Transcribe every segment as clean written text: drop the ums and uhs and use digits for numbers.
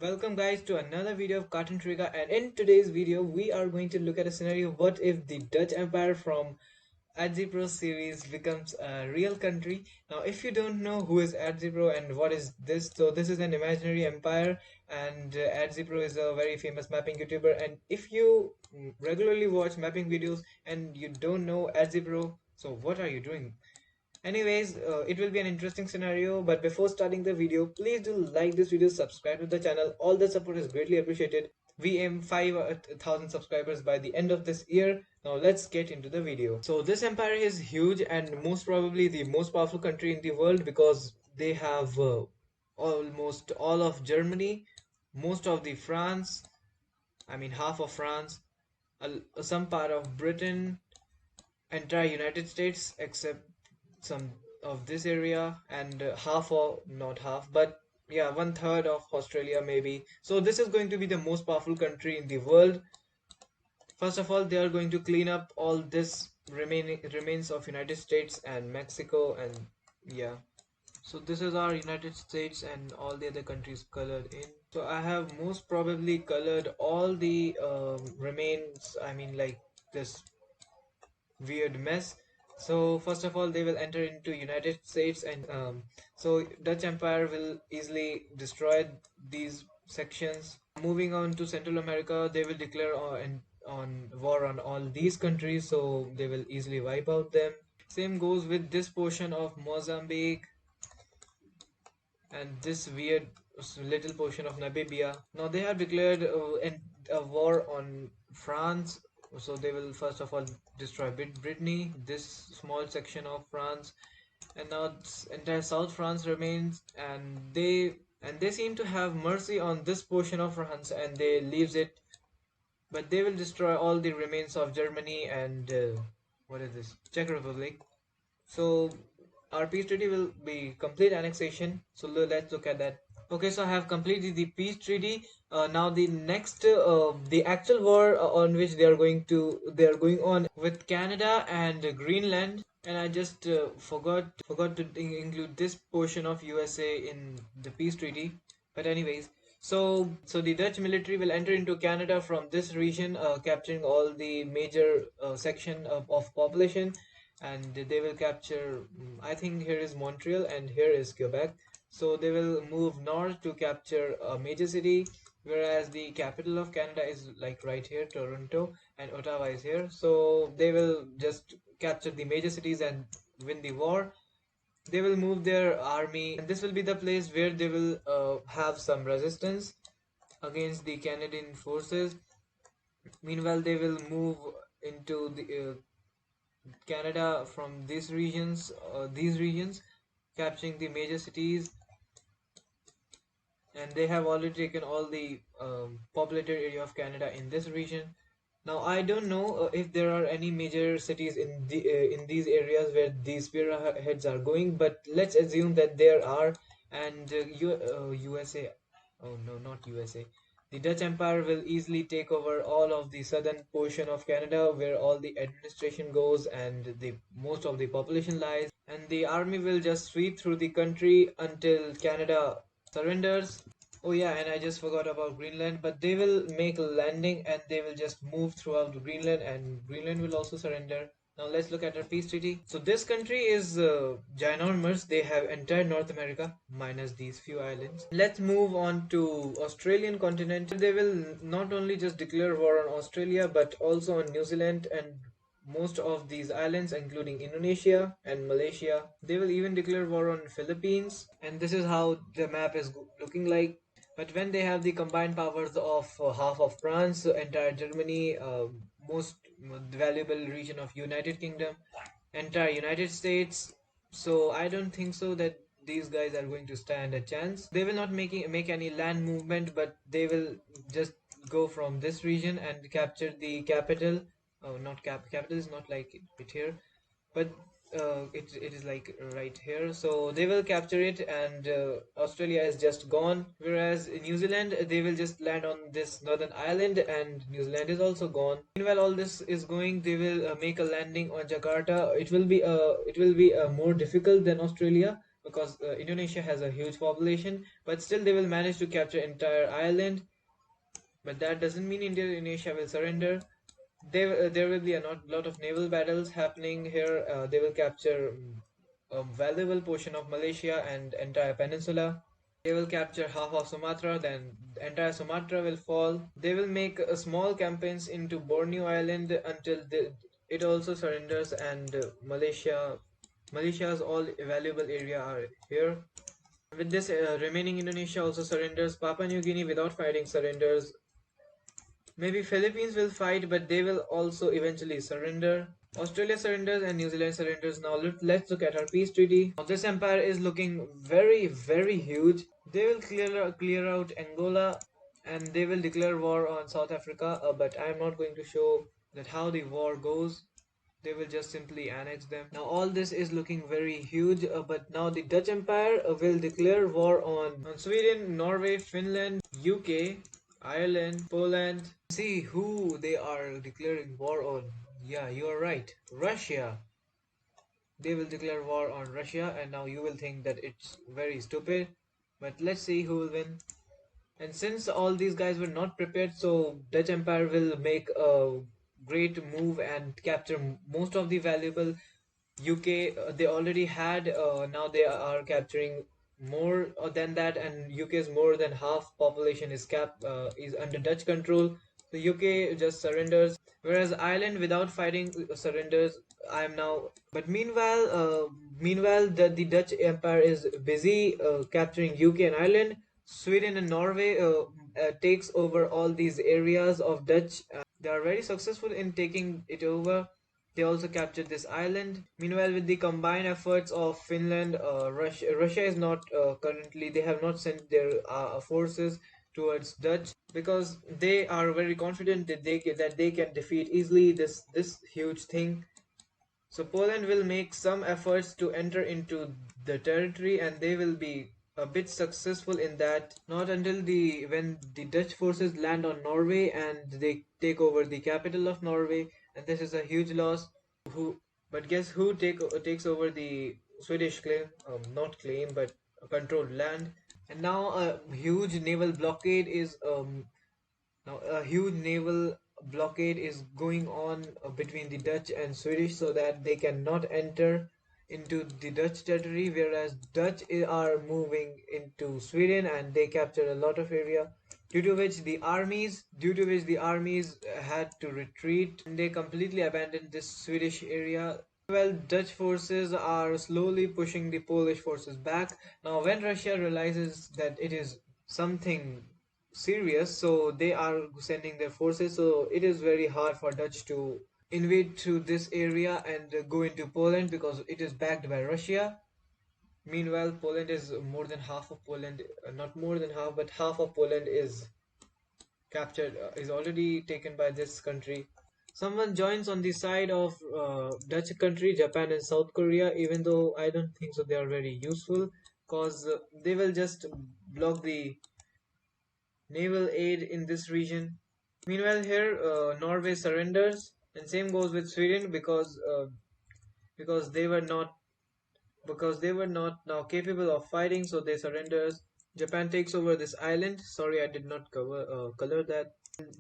Welcome guys to another video of Cartoon Trigger, and in today's video we are going to look at a scenario: what if the Dutch Empire from Adizz Pro series becomes a real country? Now if you don't know who is Adizz Pro and what is this, so this is an imaginary empire, and Adizz Pro is a very famous mapping YouTuber. And if you regularly watch mapping videos and you don't know Adizz Pro, so what are you doing? Anyways, it will be an interesting scenario, but before starting the video, please do like this video, subscribe to the channel. All the support is greatly appreciated. We aim 5,000 subscribers by the end of this year. Now let's get into the video. So this empire is huge and most probably the most powerful country in the world, because they have almost all of Germany, most of the France, I mean half of France, some part of Britain, entire United States except some of this area, and half, or not half, but yeah, one third of Australia maybe. So this is going to be the most powerful country in the world. First of all, they are going to clean up all this remaining remains of United States and Mexico, and yeah. So this is our United States and all the other countries colored in. So I have most probably colored all the remains, I mean like this weird mess. So first of all, they will enter into United States, and so Dutch Empire will easily destroy these sections. Moving on to Central America, they will declare on war on all these countries, so they will easily wipe out them. Same goes with this portion of Mozambique and this weird little portion of Namibia. Now they have declared a war on France, so they will first of all destroy Brittany, this small section of France, and now entire South France remains, and they seem to have mercy on this portion of France, and they leaves it, but they will destroy all the remains of Germany and what is this? Czech Republic. So our peace treaty will be complete annexation. So let's look at that. Okay, so I have completed the peace treaty. Now the next, the actual war on which they are going on with Canada and Greenland, and I just forgot to include this portion of USA in the peace treaty. But anyways, so the Dutch military will enter into Canada from this region, capturing all the major section of population, and they will capture. I think here is Montreal and here is Quebec. So they will move north to capture a major city, whereas the capital of Canada is like right here, Toronto, and Ottawa is here. So they will just capture the major cities and win the war. They will move their army, and this will be the place where they will have some resistance against the Canadian forces. Meanwhile, they will move into the Canada from these regions, capturing the major cities, and they have already taken all the populated area of Canada in this region. Now I don't know if there are any major cities in these areas where these spearheads are going, but let's assume that there are, and USA. Oh no, not USA. The Dutch Empire will easily take over all of the southern portion of Canada, where all the administration goes and the most of the population lies, and the army will just sweep through the country until Canada surrenders. Oh yeah, and I just forgot about Greenland, but they will make a landing and they will just move throughout Greenland, and Greenland will also surrender. Now let's look at our peace treaty. So this country is ginormous. They have entire North America minus these few islands. Let's move on to Australian continent. They will not only just declare war on Australia, but also on New Zealand and most of these islands, including Indonesia and Malaysia. They will even declare war on Philippines, and this is how the map is looking like. But when they have the combined powers of half of France, entire Germany, most valuable region of United Kingdom, entire United States, so I don't think so that these guys are going to stand a chance. They will not make any land movement, but they will just go from this region and capture the capital. Oh, not capital is not like it here, but it is like right here. So they will capture it, and Australia is just gone, whereas in New Zealand they will just land on this northern island and New Zealand is also gone. Meanwhile all this is going, they will make a landing on Jakarta. It will be more difficult than Australia, because Indonesia has a huge population, but still they will manage to capture entire island. But that doesn't mean Indonesia will surrender. There will be a lot of naval battles happening here. They will capture a valuable portion of Malaysia and entire peninsula. They will capture half of Sumatra, then the entire Sumatra will fall. They will make small campaigns into Borneo Island until it also surrenders, and Malaysia's all valuable area are here. With this, remaining Indonesia also surrenders. Papua New Guinea without fighting surrenders. Maybe Philippines will fight, but they will also eventually surrender. Australia surrenders and New Zealand surrenders. Now let's look at our peace treaty. Now this empire is looking very huge. They will clear out Angola, and they will declare war on South Africa. But I am not going to show that how the war goes. They will just simply annex them. Now all this is looking very huge, but now the Dutch Empire will declare war on Sweden, Norway, Finland, UK, Ireland, Poland. See who they are declaring war on. Yeah, you are right. Russia. They will declare war on Russia, and now you will think that it's very stupid. But let's see who will win. And since all these guys were not prepared, so Dutch Empire will make a great move and capture most of the valuable UK. They already had. Now they are capturing more than that, and UK's more than half population is under Dutch control. The UK just surrenders, whereas Ireland without fighting surrenders. I am now. But meanwhile, the Dutch Empire is busy capturing UK and Ireland. Sweden and Norway takes over all these areas of Dutch. They are very successful in taking it over. They also captured this island. Meanwhile, with the combined efforts of Finland, Russia is not currently. They have not sent their forces towards Dutch because they are very confident that they can defeat easily this huge thing. So Poland will make some efforts to enter into the territory, and they will be a bit successful in that. Not until the when the Dutch forces land on Norway and they take over the capital of Norway, and this is a huge loss. Who but guess who takes over the Swedish claim? Not claim, but controlled land. And now a huge naval blockade is now, a huge naval blockade is going on between the Dutch and Swedish so that they cannot enter into the Dutch territory, whereas are moving into Sweden and they capture a lot of area, due to which the armies had to retreat and they completely abandoned this Swedish area. Well, Dutch forces are slowly pushing the Polish forces back. Now, when Russia realizes that it is something serious, so they are sending their forces. So it is very hard for Dutch to invade to this area and go into Poland because it is backed by Russia. Meanwhile, Poland is more than half of Poland, not more than half, but half of Poland is captured, is already taken by this country. Someone joins on the side of Dutch country, Japan and South Korea, even though I don't think so they are very useful because they will just block the naval aid in this region. Meanwhile, here Norway surrenders, and same goes with Sweden because they were not now capable of fighting, so they surrenders. Japan takes over this island. Sorry, I did not color that.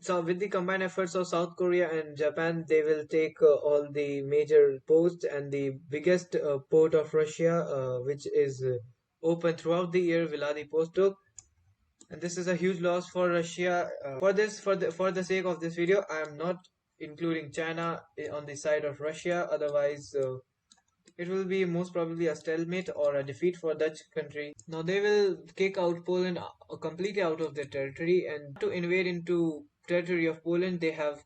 So with the combined efforts of South Korea and Japan, they will take all the major ports and the biggest port of Russia, which is open throughout the year, Vladivostok. And this is a huge loss for Russia. For the sake of this video, I am not including China on the side of Russia. Otherwise, it will be most probably a stalemate or a defeat for Dutch country. Now they will kick out Poland completely out of their territory, and to invade into territory of Poland, they have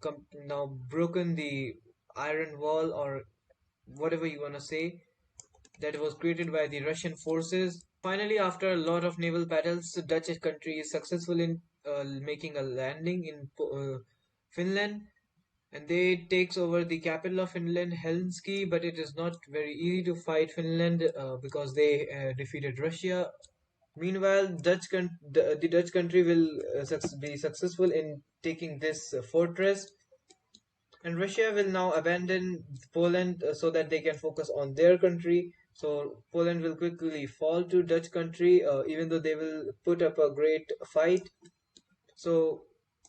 now broken the iron wall or whatever you wanna say that was created by the Russian forces. Finally, after a lot of naval battles, the Dutch country is successful in making a landing in Finland, and they takes over the capital of Finland, Helsinki. But it is not very easy to fight Finland because they defeated Russia. Meanwhile, the Dutch country will be successful in taking this fortress, and Russia will now abandon Poland so that they can focus on their country. So Poland will quickly fall to Dutch country, even though they will put up a great fight. So,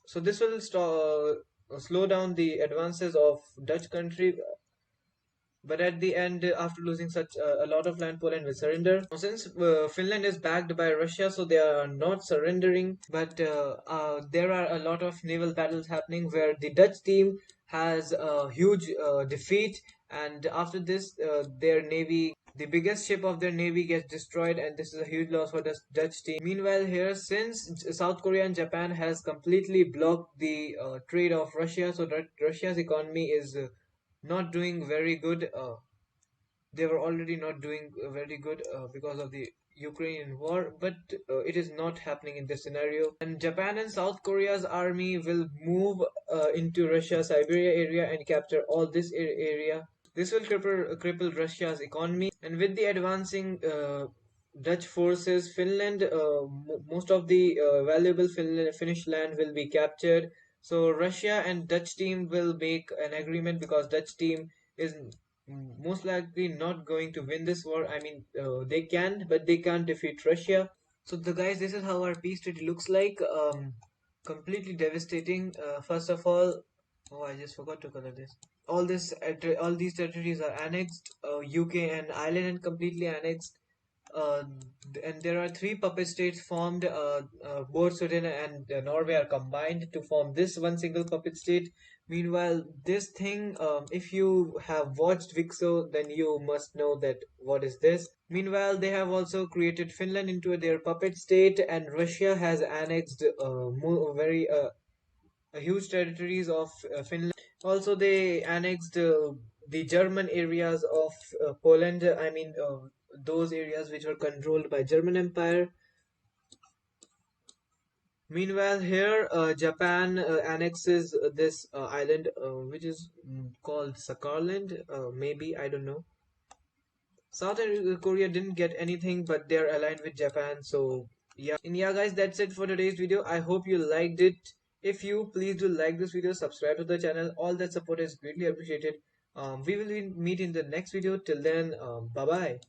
so this will slow down the advances of Dutch country, but at the end, after losing such a lot of land, Poland will surrender. Since Finland is backed by Russia, so they are not surrendering. But there are a lot of naval battles happening where the Dutch team has a huge defeat, and after this, their navy, the biggest ship of their navy, gets destroyed, and this is a huge loss for the Dutch team. Meanwhile, here, since South Korea and Japan has completely blocked the trade of Russia, so that Russia's economy is not doing very good. They were already not doing very good because of the Ukrainian war, but it is not happening in this scenario. And Japan and South Korea's army will move into Russia, Siberia area and capture all this area. This will cripple Russia's economy. And with the advancing Dutch forces, Finland, most of the valuable Finnish land will be captured. So Russia and Dutch team will make an agreement because Dutch team is most likely not going to win this war. I mean, they can, but they can't defeat Russia. So the guys, this is how our peace treaty looks like. Completely devastating. First of all, oh, I just forgot to color this. All these territories are annexed. UK and Ireland and completely annexed. Uh, and there are three puppet states formed. Both Sweden and Norway are combined to form this one single puppet state. Meanwhile, this thing, if you have watched Vixo, then you must know that what is this. Meanwhile, they have also created Finland into their puppet state, and Russia has annexed very huge territories of Finland. Also, they annexed the German areas of Poland. I mean, those areas which were controlled by German Empire. Meanwhile, here Japan annexes this island, which is called Sakharland. Maybe I don't know. South Korea didn't get anything, but they're aligned with Japan. So yeah. And yeah, guys, that's it for today's video. I hope you liked it. If you, please do like this video, subscribe to the channel. All that support is greatly appreciated. We will meet in the next video. Till then, bye bye.